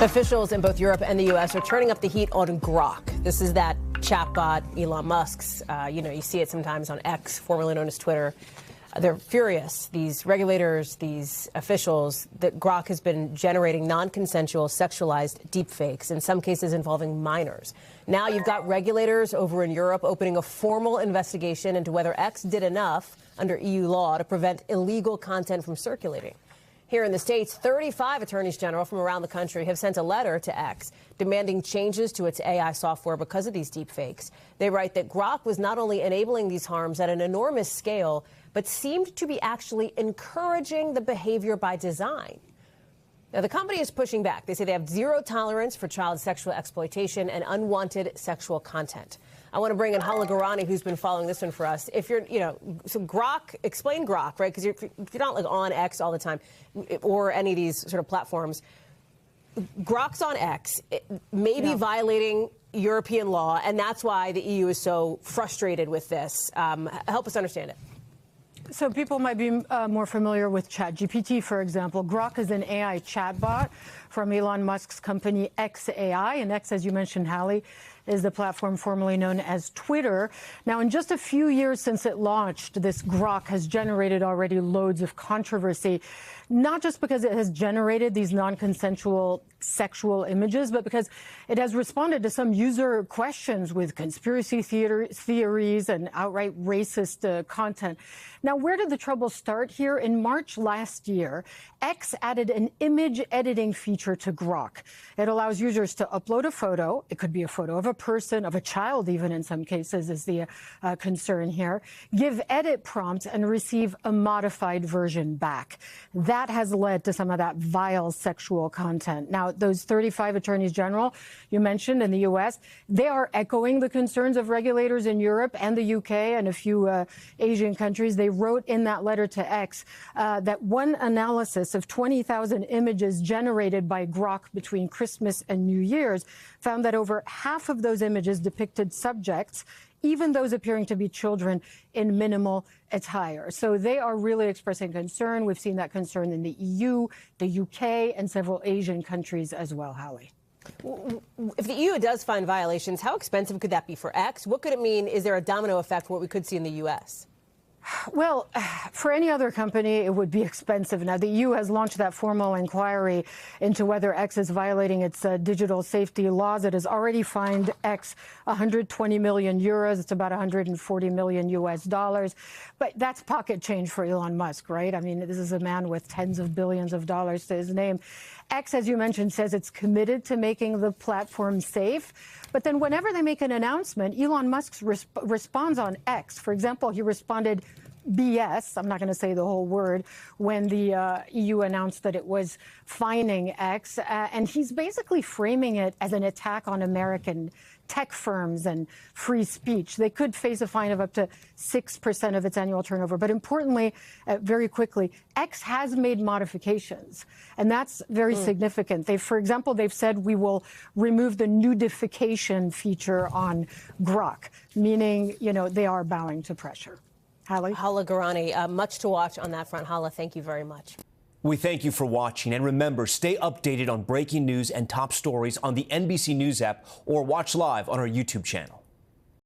Officials in both Europe and the U.S. are turning up the heat on Grok. This is that chatbot, Elon Musk's. You see it sometimes on X, formerly known as Twitter. They're furious, these regulators, these officials, that Grok has been generating non-consensual sexualized deepfakes, in some cases involving minors. Now you've got regulators over in Europe opening a formal investigation into whether X did enough under EU law to prevent illegal content from circulating. Here in the States, 35 attorneys general from around the country have sent a letter to X demanding changes to its AI software because of these deepfakes. They write that Grok was not only enabling these harms at an enormous scale, but seemed to be actually encouraging the behavior by design. Now, the company is pushing back. They say they have zero tolerance for child sexual exploitation and unwanted sexual content. I want to bring in Hala Garani, who's been following this one for us. If you're, so Grok, explain Grok, right? Because you're not like on X all the time or any of these sort of platforms. Grok's on X, maybe violating European law, and that's why the EU is so frustrated with this. Help us understand it. So people might be more familiar with ChatGPT, for example. Grok is an AI chatbot from Elon Musk's company X AI. And X, as you mentioned, Hallie, is the platform formerly known as Twitter. Now, in just a few years since it launched, this Grok has generated already loads of controversy, not just because it has generated these non-consensual sexual images, but because it has responded to some user questions with conspiracy theories and outright racist content. Now, where did the trouble start here? In March last year, X added an image editing feature to Grok. It allows users to upload a photo. It could be a photo of a person, of a child even in some cases is the concern here, give edit prompts and receive a modified version back. That has led to some of that vile sexual content. Now, those 35 attorneys general you mentioned in the U.S., they are echoing the concerns of regulators in Europe and the U.K. and a few Asian countries. They wrote in that letter to X that one analysis of 20,000 images generated by Grok between Christmas and New Year's found that over half of those images depicted subjects, even those appearing to be children, in minimal attire. So they are really expressing concern. We've seen that concern in the EU, the UK, and several Asian countries as well, Hallie. If the EU does find violations, how expensive could that be for X? What could it mean? Is there a domino effect for what we could see in the U.S.? Well, for any other company, it would be expensive. Now, the EU has launched that formal inquiry into whether X is violating its digital safety laws. It has already fined X 120 million euros. It's about 140 million US dollars. But that's pocket change for Elon Musk, right? I mean, this is a man with tens of billions of dollars to his name. X, as you mentioned, says it's committed to making the platform safe. But then whenever they make an announcement, Elon Musk responds on X. For example, he responded BS, I'm not going to say the whole word, when the EU announced that it was fining X. And he's basically framing it as an attack on American tech firms and free speech. They could face a fine of up to 6% of its annual turnover. But importantly, very quickly, X has made modifications, and that's very significant. For example, they've said we will remove the nudification feature on Grok, meaning, they are bowing to pressure. Hallie? Hala Garani, much to watch on that front. Hala, thank you very much. We thank you for watching, and remember, stay updated on breaking news and top stories on the NBC News app or watch live on our YouTube channel.